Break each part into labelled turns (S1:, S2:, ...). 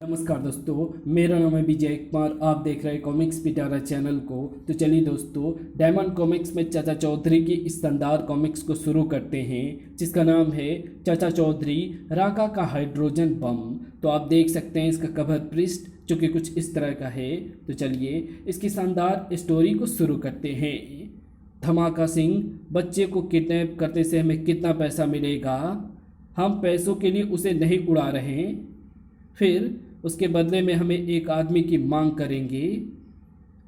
S1: नमस्कार दोस्तों, मेरा नाम है विजय कुमार। आप देख रहे हैं कॉमिक्स पिटारा चैनल को। तो चलिए दोस्तों, डायमंड कॉमिक्स में चाचा चौधरी की इस शानदार कॉमिक्स को शुरू करते हैं, जिसका नाम है चाचा चौधरी राका का हाइड्रोजन बम। तो आप देख सकते हैं इसका कवर पृष्ठ जो कि कुछ इस तरह का है। तो चलिए इसकी शानदार स्टोरी को शुरू करते हैं। धमाका सिंह, बच्चे को किडनैप करने से हमें कितना पैसा मिलेगा? हम पैसों के लिए उसे नहीं उड़ा रहे, फिर उसके बदले में हमें एक आदमी की मांग करेंगे।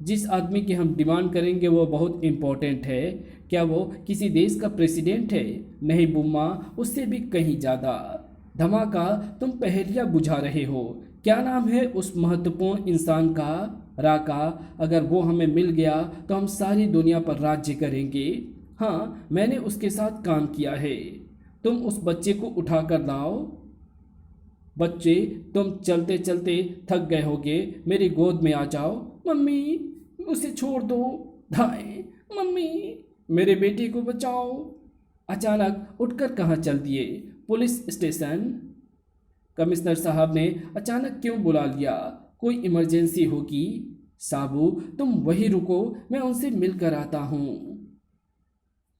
S1: जिस आदमी की हम डिमांड करेंगे वो बहुत इम्पोर्टेंट है। क्या वो किसी देश का प्रेसिडेंट है? नहीं बुम्मा, उससे भी कहीं ज़्यादा। धमाका, तुम पहेलियाँ बुझा रहे हो। क्या नाम है उस महत्वपूर्ण इंसान का? राका, अगर वो हमें मिल गया तो हम सारी दुनिया पर राज्य करेंगे। हाँ, मैंने उसके साथ काम किया है। तुम उस बच्चे को उठा कर लाओ। बच्चे, तुम चलते चलते थक गए होगे, मेरी गोद में आ जाओ। मम्मी, उसे छोड़ दो। धाए, मम्मी, मेरे बेटे को बचाओ। अचानक उठकर कहाँ चल दिए? Police station. कमिश्नर साहब ने अचानक क्यों बुला लिया? कोई इमरजेंसी होगी। साबू, तुम वहीं रुको, मैं उनसे मिलकर आता हूँ।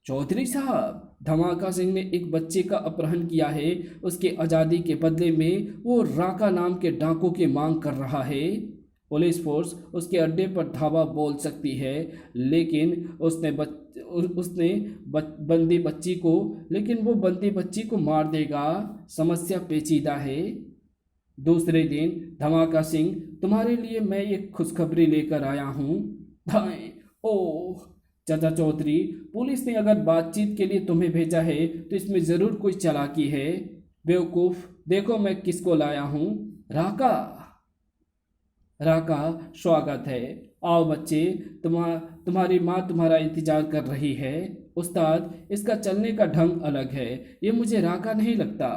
S1: चौधरी साहब, धमाका सिंह ने एक बच्चे का अपहरण किया है। उसके आज़ादी के बदले में वो राका नाम के डाकू की मांग कर रहा है। पुलिस फोर्स उसके अड्डे पर धावा बोल सकती है, लेकिन बंदी बच्ची को लेकिन वो बंदी बच्ची को मार देगा। समस्या पेचीदा है। दूसरे दिन, धमाका सिंह, तुम्हारे लिए मैं एक खुशखबरी लेकर आया हूँ। धाएं, ओह चाचा चौधरी, पुलिस ने अगर बातचीत के लिए तुम्हें भेजा है तो इसमें ज़रूर कोई चालाकी है। बेवकूफ़, देखो मैं किसको लाया हूँ। राका। राका, स्वागत है। आओ बच्चे, तुम्हारी माँ तुम्हारा इंतजार कर रही है। उस्ताद, इसका चलने का ढंग अलग है, ये मुझे राका नहीं लगता।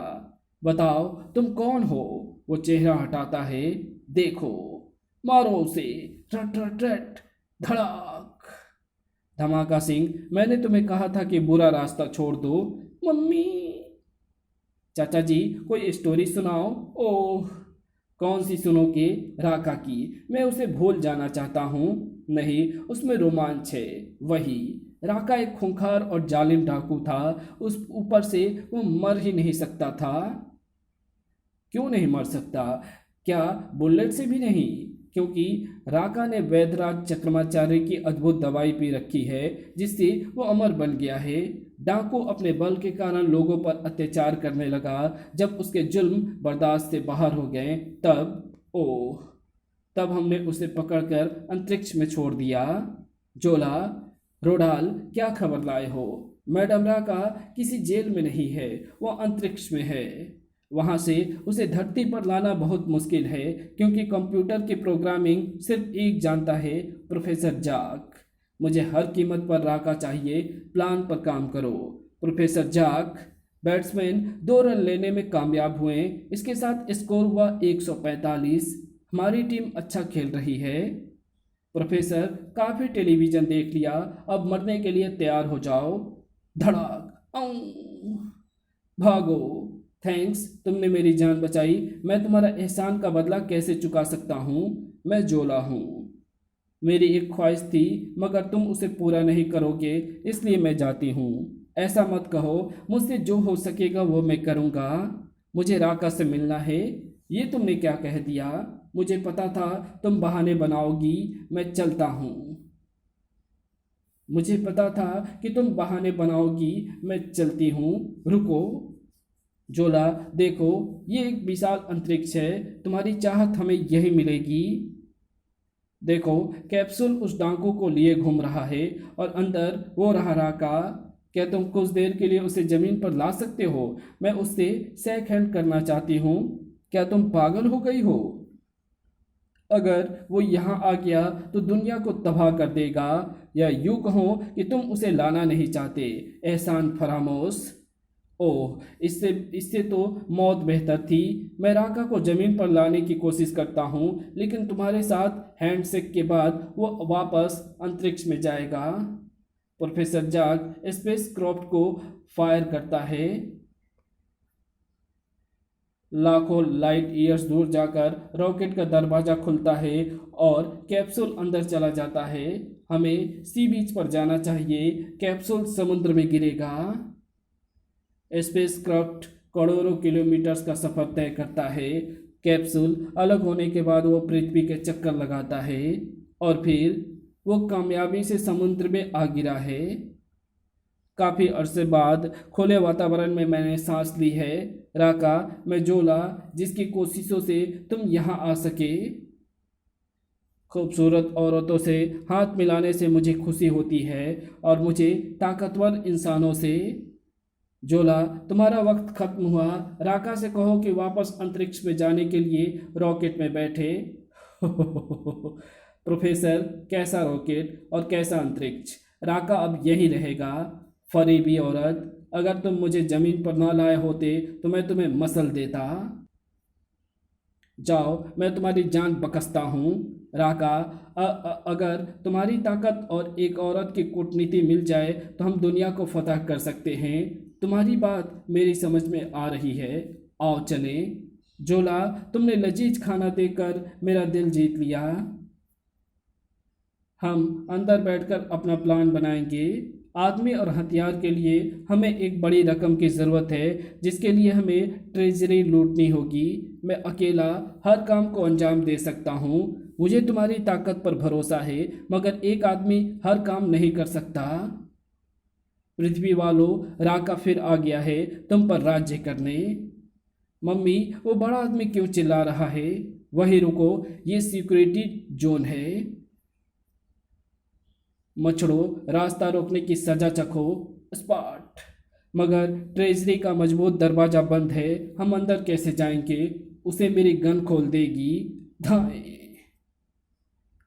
S1: बताओ तुम कौन हो? वो चेहरा हटाता है। देखो, मारो उसे। ट्रट ट्रट ट्रट, धड़ाक। धमाका सिंह, मैंने तुम्हें कहा था कि बुरा रास्ता छोड़ दो। मम्मी। चाचा जी, कोई स्टोरी सुनाओ। ओह, कौन सी सुनोगे? राका की। मैं उसे भूल जाना चाहता हूँ। नहीं, उसमें रोमांच है। वही, राका एक खूंखार और जालिम डाकू था। उस ऊपर से वो मर ही नहीं सकता था। क्यों नहीं मर सकता? क्या बुलेट से भी नहीं? क्योंकि राका ने वैद्यराज चक्रमाचार्य की अद्भुत दवाई पी रखी है, जिससे वो अमर बन गया है। डाकू अपने बल के कारण लोगों पर अत्याचार करने लगा। जब उसके जुल्म बर्दाश्त से बाहर हो गए, तब हमने उसे पकड़कर अंतरिक्ष में छोड़ दिया। जोला, रोडाल, क्या खबर लाए हो? मैडम राका किसी जेल में नहीं है, वो अंतरिक्ष में है। वहाँ से उसे धरती पर लाना बहुत मुश्किल है, क्योंकि कंप्यूटर की प्रोग्रामिंग सिर्फ एक जानता है, प्रोफेसर जाक। मुझे हर कीमत पर राका चाहिए। प्लान पर काम करो। प्रोफेसर जाक। बैट्समैन 2 रन लेने में कामयाब हुए। इसके साथ स्कोर हुआ 145। हमारी टीम अच्छा खेल रही है। प्रोफेसर, काफ़ी टेलीविज़न देख लिया, अब मरने के लिए तैयार हो जाओ। धड़ाक, आऊं, भागो। थैंक्स, तुमने मेरी जान बचाई। मैं तुम्हारा एहसान का बदला कैसे चुका सकता हूँ? मैं जोला हूँ। मेरी एक ख्वाहिश थी, मगर तुम उसे पूरा नहीं करोगे, इसलिए मैं जाती हूँ। ऐसा मत कहो, मुझसे जो हो सकेगा वो मैं करूँगा। मुझे राका से मिलना है। ये तुमने क्या कह दिया? मुझे पता था तुम बहाने बनाओगी। मैं चलता हूँ। मुझे पता था कि तुम बहाने बनाओगी। मैं चलती हूँ। रुको। जोला, देखो, ये एक विशाल अंतरिक्ष है। तुम्हारी चाहत हमें यही मिलेगी। देखो, कैप्सूल उस डाकू को लिए घूम रहा है और अंदर वो रहा राका। क्या तुम कुछ देर के लिए उसे जमीन पर ला सकते हो? मैं उससे शेक हैंड करना चाहती हूँ। क्या तुम पागल हो गई हो? अगर वो यहाँ आ गया तो दुनिया को तबाह कर देगा। या यूँ कहो कि तुम उसे लाना नहीं चाहते। एहसान फरामोश। ओह, इससे इससे तो मौत बेहतर थी। मैं राका को जमीन पर लाने की कोशिश करता हूँ, लेकिन तुम्हारे साथ हैंडशेक के बाद वो वापस अंतरिक्ष में जाएगा। प्रोफेसर जाग स्पेस क्रॉफ्ट को फायर करता है। लाखों लाइट ईयर्स दूर जाकर रॉकेट का दरवाज़ा खुलता है और कैप्सूल अंदर चला जाता है। हमें सी बीच पर जाना चाहिए। कैप्सूल समुद्र में गिरेगा। स्पेसक्राफ्ट करोड़ों किलोमीटर्स का सफ़र तय करता है। कैप्सूल अलग होने के बाद वो पृथ्वी के चक्कर लगाता है और फिर वो कामयाबी से समुद्र में आ गिरा है। काफ़ी अरसे बाद खुले वातावरण में मैंने सांस ली है। राका, मैं जोला जिसकी कोशिशों से तुम यहाँ आ सके। खूबसूरत औरतों से हाथ मिलाने से मुझे खुशी होती है और मुझे ताकतवर इंसानों से। जोला, तुम्हारा वक्त खत्म हुआ। राका से कहो कि वापस अंतरिक्ष में जाने के लिए रॉकेट में बैठे। प्रोफेसर, कैसा रॉकेट और कैसा अंतरिक्ष? राका अब यही रहेगा। फरीबी औरत, अगर तुम मुझे जमीन पर ना लाए होते तो मैं तुम्हें मसल देता। जाओ, मैं तुम्हारी जान बकसता हूँ। राका, अगर तुम्हारी ताकत और एक औरत की कूटनीति मिल जाए तो हम दुनिया को फतह कर सकते हैं। तुम्हारी बात मेरी समझ में आ रही है। आओ चले। जोला, तुमने लजीज खाना देकर मेरा दिल जीत लिया। हम अंदर बैठकर अपना प्लान बनाएंगे। आदमी और हथियार के लिए हमें एक बड़ी रकम की ज़रूरत है, जिसके लिए हमें ट्रेजरी लूटनी होगी। मैं अकेला हर काम को अंजाम दे सकता हूँ। मुझे तुम्हारी ताकत पर भरोसा है, मगर एक आदमी हर काम नहीं कर सकता। पृथ्वी वालों, राका फिर आ गया है तुम पर राज्य करने। मम्मी, वो बड़ा आदमी क्यों चिल्ला रहा है? वहीं रुको, ये सिक्योरिटी जोन है। मच्छरों, रास्ता रोकने की सजा चखो। स्पॉट। मगर ट्रेजरी का मजबूत दरवाज़ा बंद है। हम अंदर कैसे जाएंगे? उसे मेरी गन खोल देगी। धाए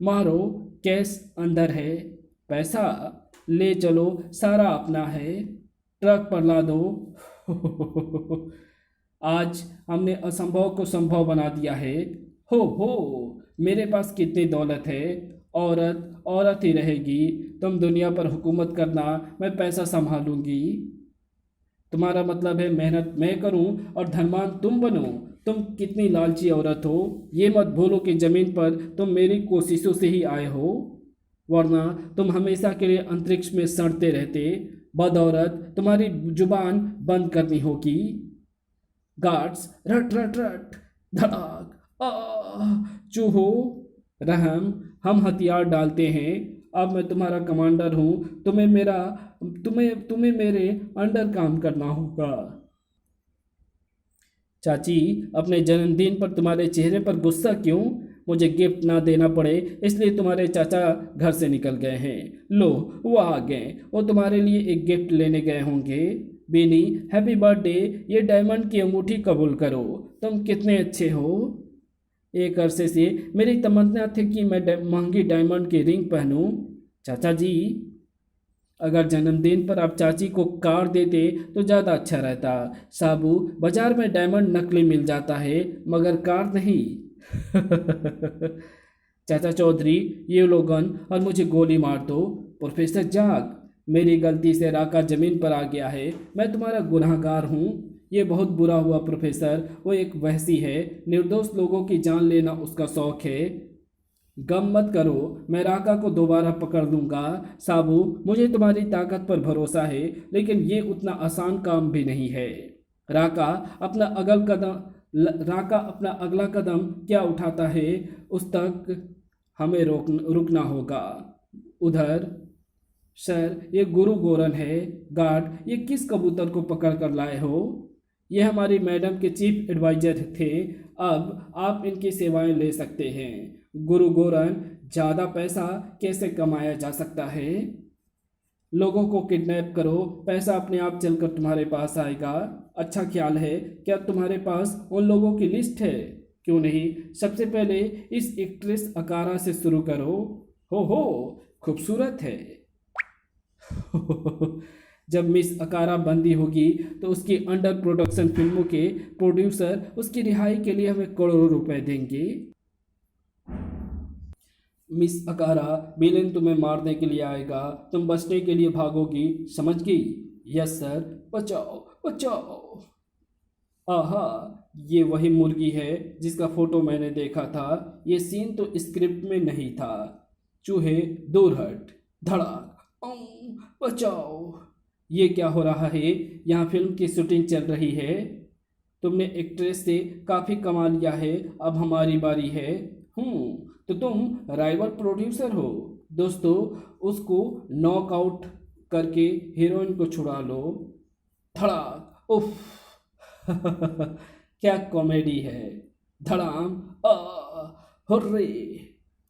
S1: मारो। कैश अंदर है। पैसा ले चलो, सारा अपना है। ट्रक पर ला दो। आज हमने असंभव को संभव बना दिया है। हो, मेरे पास कितनी दौलत है। औरत औरत ही रहेगी। तुम दुनिया पर हुकूमत करना, मैं पैसा संभालूंगी। तुम्हारा मतलब है मेहनत मैं करूं और धनवान तुम बनो? तुम कितनी लालची औरत हो। ये मत भूलो कि ज़मीन पर तुम मेरी कोशिशों से ही आए हो, वरना तुम हमेशा के लिए अंतरिक्ष में सड़ते रहते। बदौलत तुम्हारी जुबान बंद करनी होगी। गार्ड्स, रट रट रट। धड़ाक। चूहो, रहम। हम हथियार डालते हैं। अब मैं तुम्हारा कमांडर हूँ। तुम्हें मेरे अंडर काम करना होगा। चाची, अपने जन्मदिन पर तुम्हारे चेहरे पर गुस्सा क्यों? मुझे गिफ्ट ना देना पड़े इसलिए तुम्हारे चाचा घर से निकल गए हैं। लो, वो आ गए। वो तुम्हारे लिए एक गिफ्ट लेने गए होंगे। Beni, happy birthday. ये डायमंड की अंगूठी कबूल करो। तुम कितने अच्छे हो। एक अरसे से मेरी तमन्ना थी कि मैं महंगी डायमंड की रिंग पहनूं। चाचा जी, अगर जन्मदिन पर आप चाची को कार देते तो ज़्यादा अच्छा रहता। साबू, बाजार में डायमंड नकली मिल जाता है, मगर कार नहीं। चाचा चौधरी, ये लो गन और मुझे गोली मार दो। प्रोफेसर जाग, मेरी गलती से राका ज़मीन पर आ गया है। मैं तुम्हारा गुनहगार हूँ। ये बहुत बुरा हुआ प्रोफेसर। वो एक वहशी है। निर्दोष लोगों की जान लेना उसका शौक है। गम मत करो, मैं राका को दोबारा पकड़ लूँगा। साबू, मुझे तुम्हारी ताकत पर भरोसा है, लेकिन ये उतना आसान काम भी नहीं है। राका अपना अगला कदम क्या उठाता है, उस तक हमें रुकना होगा। उधर सर, ये गुरु गोरन है। गार्ड, ये किस कबूतर को पकड़ कर लाए हो? ये हमारी मैडम के चीफ एडवाइजर थे। अब आप इनकी सेवाएं ले सकते हैं। गुरु गोरन, ज़्यादा पैसा कैसे कमाया जा सकता है? लोगों को किडनैप करो, पैसा अपने आप चलकर तुम्हारे पास आएगा। अच्छा ख्याल है। क्या तुम्हारे पास उन लोगों की लिस्ट है? क्यों नहीं, सबसे पहले इस एक्ट्रेस अकारा से शुरू करो। हो, खूबसूरत है। जब मिस अकारा बंदी होगी तो उसकी अंडर प्रोडक्शन फिल्मों के प्रोड्यूसर उसकी रिहाई के लिए हमें करोड़ों रुपए देंगे। मिस अकारा, विलेन तुम्हें मारने के लिए आएगा। तुम बचने के लिए भागोगी, समझ गई? Yes sir. बचाओ बचाओ। आहा, ये वही मुर्गी है जिसका फोटो मैंने देखा था। ये सीन तो स्क्रिप्ट में नहीं था। चूहे दूर हट। धड़ाक। बचाओ। ये क्या हो रहा है? यहाँ फिल्म की शूटिंग चल रही है। तुमने एक्ट्रेस से काफ़ी कमा लिया है, अब हमारी बारी है। तो तुम राइवल प्रोड्यूसर हो। दोस्तों, उसको नॉकआउट करके हीरोइन को छुड़ा लो। धड़ाक। उफ। क्या कॉमेडी है। धड़ाम। हुर्रे।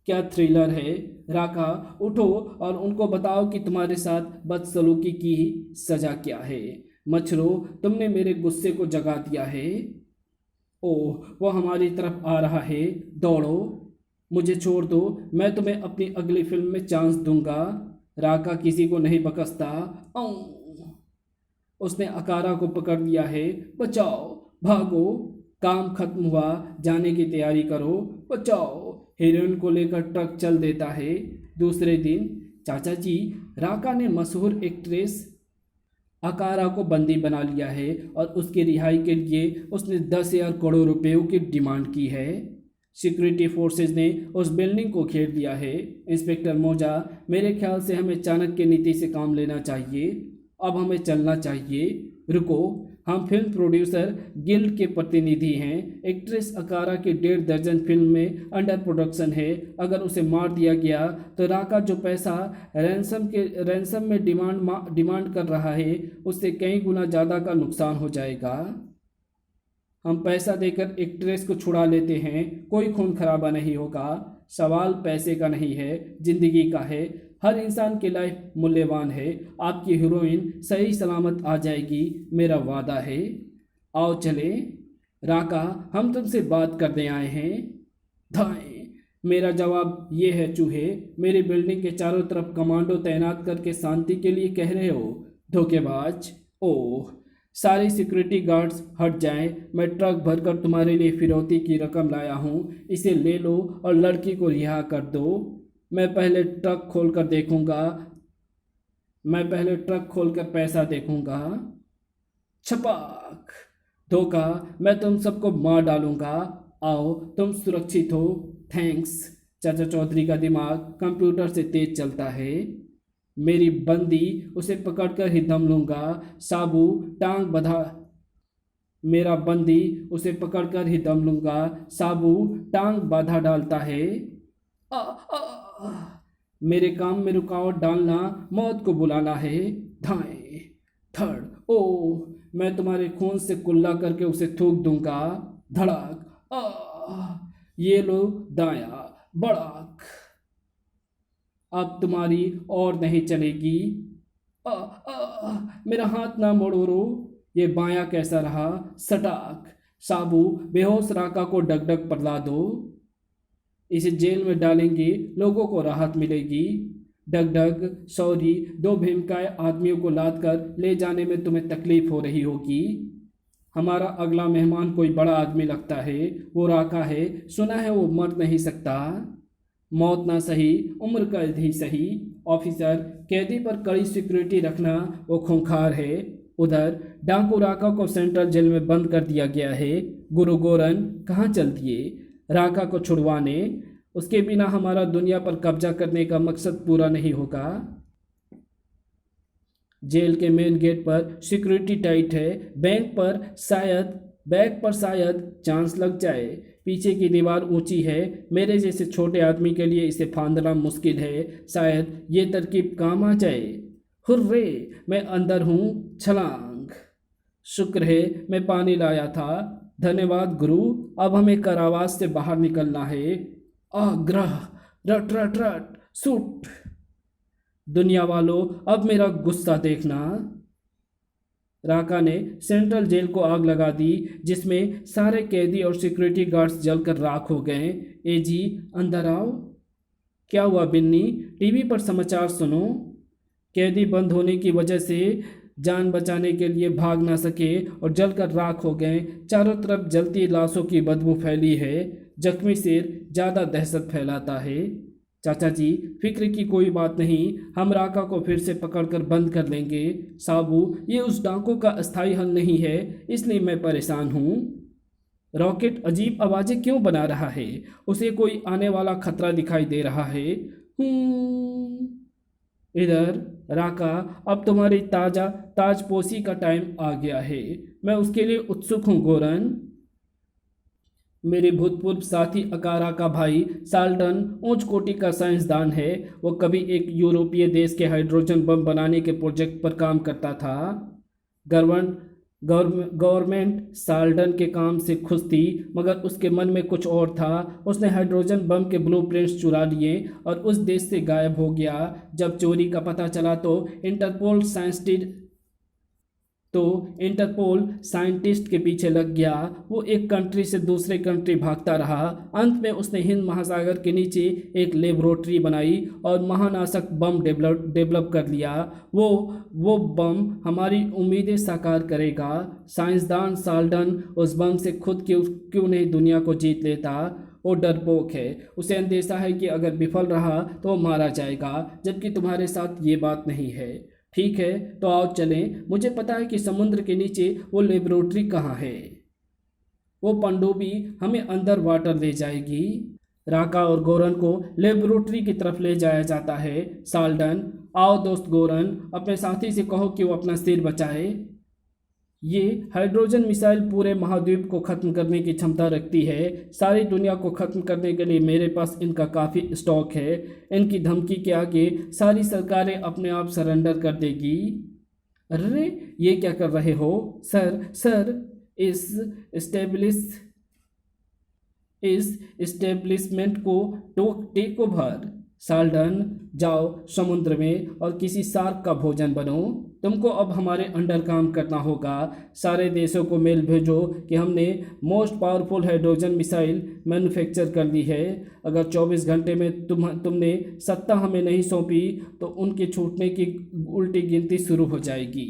S1: क्या थ्रिलर है। राका, उठो और उनको बताओ कि तुम्हारे साथ बदसलूकी की सजा क्या है। मच्छरों, तुमने मेरे गुस्से को जगा दिया है। ओह, वो हमारी तरफ आ रहा है। दौड़ो। मुझे छोड़ दो, मैं तुम्हें अपनी अगली फिल्म में चांस दूंगा। राका किसी को नहीं बकसता। उसने अकारा को पकड़ लिया है। बचाओ। भागो। काम खत्म हुआ, जाने की तैयारी करो। बचाओ। हीरोइन को लेकर ट्रक चल देता है। दूसरे दिन, चाचा जी, राका ने मशहूर एक्ट्रेस अकारा को बंदी बना लिया है और उसकी रिहाई के लिए उसने 10,000 करोड़ रुपयों की डिमांड की है। सिक्योरिटी फोर्सेस ने उस बिल्डिंग को घेर दिया है। इंस्पेक्टर मोजा, मेरे ख्याल से हमें चाणक्य नीति से काम लेना चाहिए। अब हमें चलना चाहिए। रुको, हम फिल्म प्रोड्यूसर गिल्ड के प्रतिनिधि हैं। एक्ट्रेस अकारा की 1.5 दर्जन फिल्म में अंडर प्रोडक्शन है। अगर उसे मार दिया गया तो राका जो पैसा रैंसम में डिमांड कर रहा है, उससे कई गुना ज़्यादा का नुकसान हो जाएगा। हम पैसा देकर एक्ट्रेस को छुड़ा लेते हैं, कोई खून खराबा नहीं होगा। सवाल पैसे का नहीं है, जिंदगी का है। हर इंसान की लाइफ मूल्यवान है। आपकी हीरोइन सही सलामत आ जाएगी, मेरा वादा है। आओ चले। राका, हम तुमसे बात करने आए हैं। धाएं। मेरा जवाब ये है चूहे, मेरी बिल्डिंग के चारों तरफ कमांडो तैनात करके शांति के लिए कह रहे हो? धोखेबाज। ओह, सारे सिक्योरिटी गार्ड्स हट जाएं। मैं ट्रक भरकर तुम्हारे लिए फिरौती की रकम लाया हूँ, इसे ले लो और लड़की को रिहा कर दो। मैं पहले ट्रक खोलकर पैसा देखूंगा। छपाक। धोखा। मैं तुम सबको मार डालूंगा। आओ, तुम सुरक्षित हो। थैंक्स। चाचा चौधरी का दिमाग कंप्यूटर से तेज चलता है। मेरी बंदी, उसे पकड़कर ही दम लूंगा। साबू टांग बधा मेरा बंदी, उसे पकड़कर ही दम लूंगा। साबू टांग बाधा डालता है। आ, आ, आ, मेरे काम में रुकावट डालना मौत को बुलाना है। धाएं। धड़। ओ, मैं तुम्हारे खून से कुल्ला करके उसे थूक दूंगा। धड़ाक। ये लो दाया। बड़ाक। अब तुम्हारी और नहीं चलेगी। मेरा हाथ ना मोड़ो। ये बायां कैसा रहा? सटाक। साबू, बेहोश राका को डगडग पड़ला दो। इसे जेल में डालेंगे, लोगों को राहत मिलेगी। डगडग, सॉरी, 2 भीमकाय आदमियों को लाद कर ले जाने में तुम्हें तकलीफ हो रही होगी। हमारा अगला मेहमान कोई बड़ा आदमी लगता है। वो राका है, सुना है वो मर नहीं सकता। मौत ना सही, उम्र कैद ही सही। ऑफिसर, कैदी पर कड़ी सिक्योरिटी रखना वो खूंखार है। उधर डाकू राका को सेंट्रल जेल में बंद कर दिया गया है। गुरु गोरन कहाँ चल दिए राका को छुड़वाने? उसके बिना हमारा दुनिया पर कब्जा करने का मकसद पूरा नहीं होगा। जेल के मेन गेट पर सिक्योरिटी टाइट है। बैग पर शायद चांस लग जाए। पीछे की दीवार ऊंची है। मेरे जैसे छोटे आदमी के लिए इसे फांदना मुश्किल है। शायद ये तरकीब काम आ जाए। हुर्रे, मैं अंदर हूँ। छलांग। शुक्र है मैं पानी लाया था। धन्यवाद गुरु। अब हमें कारावास से बाहर निकलना है। आग्रह। रट रट रट। सूट। दुनिया वालों, अब मेरा गुस्सा देखना। राका ने सेंट्रल जेल को आग लगा दी, जिसमें सारे कैदी और सिक्योरिटी गार्ड्स जलकर राख हो गए। एजी, अंदर आओ। क्या हुआ बिन्नी? टीवी पर समाचार सुनो। कैदी बंद होने की वजह से जान बचाने के लिए भाग ना सके और जलकर राख हो गए। चारों तरफ जलती लाशों की बदबू फैली है। जख्मी शेर ज़्यादा दहशत फैलाता है। चाचा जी, फिक्र की कोई बात नहीं, हम राका को फिर से पकड़कर बंद कर लेंगे। साबू, ये उस डाकू का अस्थायी हल नहीं है, इसलिए मैं परेशान हूँ। रॉकेट अजीब आवाजें क्यों बना रहा है? उसे कोई आने वाला खतरा दिखाई दे रहा है। इधर राका, अब तुम्हारी ताजपोशी का टाइम आ गया है। मैं उसके लिए उत्सुक हूँ गोरन। मेरे भूतपूर्व साथी अकारा का भाई साल्टन उच्च कोटि का साइंसदान है। वो कभी एक यूरोपीय देश के हाइड्रोजन बम बनाने के प्रोजेक्ट पर काम करता था। गवर्नमेंट साल्टन के काम से खुश थी, मगर उसके मन में कुछ और था। उसने हाइड्रोजन बम के ब्लूप्रिंट्स चुरा लिए और उस देश से गायब हो गया। जब चोरी का पता चला तो इंटरपोल साइंटिस्ट के पीछे लग गया। वो एक कंट्री से दूसरे कंट्री भागता रहा। अंत में उसने हिंद महासागर के नीचे एक लेबोरेटरी बनाई और महानाशक बम डेवलप कर लिया। वो बम हमारी उम्मीदें साकार करेगा। साइंसदान साल्डन उस बम से खुद क्यों नहीं दुनिया को जीत लेता? वो डरपोक है। उसे अंदेशा है कि अगर विफल रहा तो वो मारा जाएगा, जबकि तुम्हारे साथ ये बात नहीं है। ठीक है, तो आओ चलें। मुझे पता है कि समुद्र के नीचे वो लेबोरेटरी कहाँ है। वो पनडुब्बी हमें अंडर वाटर ले जाएगी। राका और गोरन को लेबोरेटरी की तरफ ले जाया जाता है। साल्डन, आओ दोस्त गोरन, अपने साथी से कहो कि वो अपना सिर बचाए। ये हाइड्रोजन मिसाइल पूरे महाद्वीप को ख़त्म करने की क्षमता रखती है। सारी दुनिया को ख़त्म करने के लिए मेरे पास इनका काफ़ी स्टॉक है। इनकी धमकी के आगे सारी सरकारें अपने आप सरेंडर कर देगी। अरे ये क्या कर रहे हो सर? इस एस्टेब्लिशमेंट को टेक ओवर। साल्डन, जाओ समुद्र में और किसी शार्क का भोजन बनो। तुमको अब हमारे अंडर काम करना होगा। सारे देशों को मेल भेजो कि हमने most powerful hydrogen missile manufacture कर ली है। अगर 24 घंटे में तुमने सत्ता हमें नहीं सौंपी तो उनके छूटने की उल्टी गिनती शुरू हो जाएगी।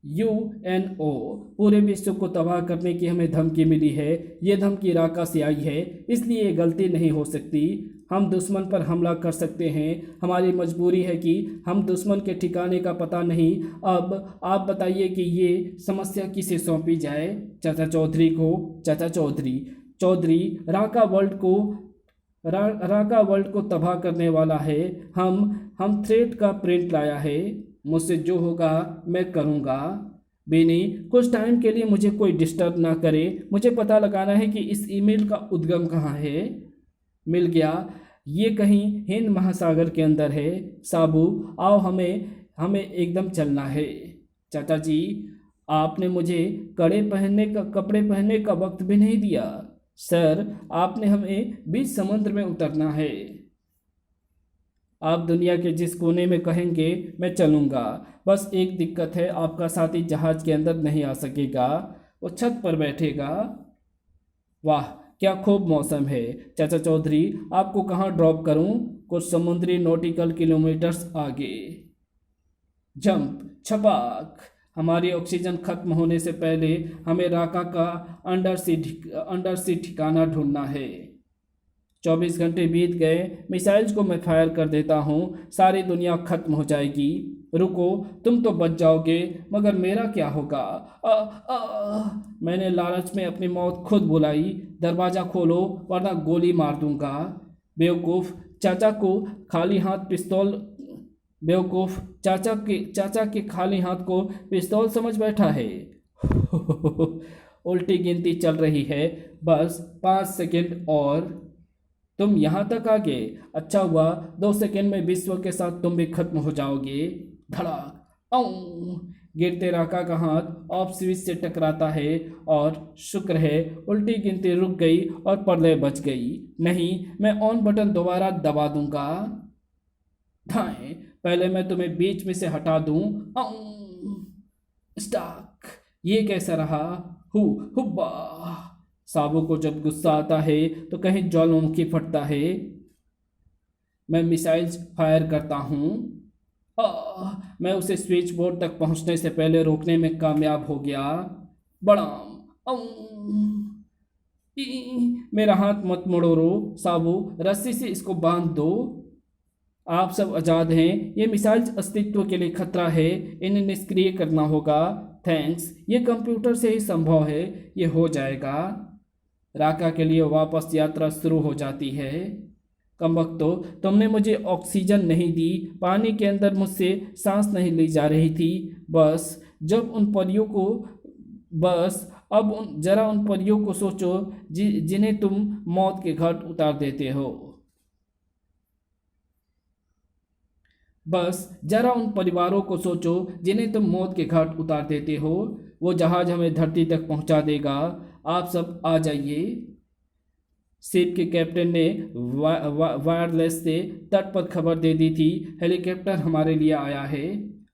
S1: UNO, पूरे विश्व को तबाह करने की हमें धमकी मिली है। ये धमकी राका से आई है, इसलिए ये गलती नहीं हो सकती। हम दुश्मन पर हमला कर सकते हैं। हमारी मजबूरी है कि हम दुश्मन के ठिकाने का पता नहीं। अब आप बताइए कि ये समस्या किसे सौंपी जाए? चाचा चौधरी को। चाचा चौधरी राका वर्ल्ड को तबाह करने वाला है। हम थ्रेट का प्रिंट लाया है। मुझसे जो होगा मैं करूँगा। बेनी, कुछ टाइम के लिए मुझे कोई डिस्टर्ब ना करे। मुझे पता लगाना है कि इस ईमेल का उद्गम कहाँ है। मिल गया, ये कहीं हिंद महासागर के अंदर है। साबू, आओ, हमें एकदम चलना है। चाचा जी, आपने मुझे कपड़े पहनने का वक्त भी नहीं दिया। सर, आपने हमें बीच समुद्र में उतरना है। आप दुनिया के जिस कोने में कहेंगे मैं चलूँगा। बस एक दिक्कत है, आपका साथी जहाज़ के अंदर नहीं आ सकेगा, वो छत पर बैठेगा। वाह, क्या खूब मौसम है। चाचा चौधरी, आपको कहाँ ड्रॉप करूँ? कुछ समुद्री नॉटिकल किलोमीटर्स आगे। जंप, छपाक। हमारी ऑक्सीजन खत्म होने से पहले हमें राका का अंडर सी ठिकाना ढूंढना है। 24 घंटे बीत गए। मिसाइल्स को मैं फायर कर देता हूँ। सारी दुनिया खत्म हो जाएगी। रुको, तुम तो बच जाओगे, मगर मेरा क्या होगा? मैंने लालच में अपनी मौत खुद बुलाई। दरवाज़ा खोलो वरना गोली मार दूंगा। बेवकूफ़, चाचा के खाली हाथ को पिस्तौल समझ बैठा है। उल्टी गिनती चल रही है। बस 5 सेकंड और तुम यहाँ तक आ गए। अच्छा हुआ, 2 सेकंड में विश्व के साथ तुम भी खत्म हो जाओगे। धड़ाक, गिरते राका का हाथ ऑफ स्विच से टकराता है और शुक्र है उल्टी गिनती रुक गई और प्रलय बच गई। नहीं, मैं ऑन बटन दोबारा दबा दूंगा। धाएं, पहले मैं तुम्हें बीच में से हटा दूं। स्टाक, ये कैसा रहा? हुब्बा। साबू को जब गुस्सा आता है तो कहीं ज्वालामुखी फटता है। मैं मिसाइल्स फायर करता हूँ। मैं उसे स्विच बोर्ड तक पहुँचने से पहले रोकने में कामयाब हो गया। बड़ाम, मेरा हाथ मत मोड़ो। साबू, रस्सी से इसको बांध दो। आप सब आज़ाद हैं। ये मिसाइल्स अस्तित्व के लिए खतरा है, इन्हें निष्क्रिय करना होगा। थैंक्स, ये कंप्यूटर से ही संभव है, ये हो जाएगा। राका के लिए वापस यात्रा शुरू हो जाती है। कमबख्तो, तुमने मुझे ऑक्सीजन नहीं दी, पानी के अंदर मुझसे सांस नहीं ली जा रही थी। बस जब उन परियों को बस अब जरा उन परियों को सोचो जिन्हें तुम मौत के घाट उतार देते हो। बस जरा उन परिवारों को सोचो जिन्हें तुम मौत के घाट उतार देते हो। वो जहाज हमें धरती तक पहुंचा देगा। आप सब आ जाइए। शिप के कैप्टन ने वायरलेस से तट पर खबर दे दी थी, हेलीकॉप्टर हमारे लिए आया है।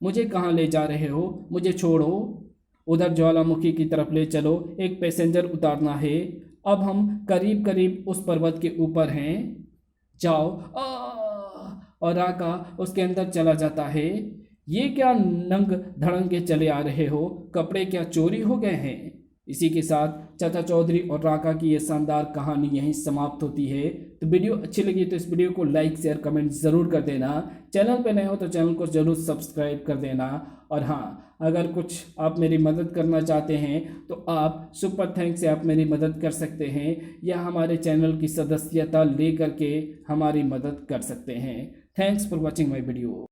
S1: मुझे कहाँ ले जा रहे हो? मुझे छोड़ो। उधर ज्वालामुखी की तरफ ले चलो, एक पैसेंजर उतारना है। अब हम करीब करीब उस पर्वत के ऊपर हैं। जाओ। और राका उसके अंदर चला जाता है। ये क्या नंग धड़ंगे चले आ रहे हो? कपड़े क्या चोरी हो गए हैं? इसी के साथ चाचा चौधरी और राका की ये शानदार कहानी यहीं समाप्त होती है। तो वीडियो अच्छी लगी तो इस वीडियो को लाइक शेयर कमेंट ज़रूर कर देना। चैनल पे नए हो तो चैनल को ज़रूर सब्सक्राइब कर देना। और हाँ, अगर कुछ आप मेरी मदद करना चाहते हैं तो आप सुपर थैंक्स से आप मेरी मदद कर सकते हैं, या हमारे चैनल की सदस्यता ले करके हमारी मदद कर सकते हैं। Thanks for watching my video.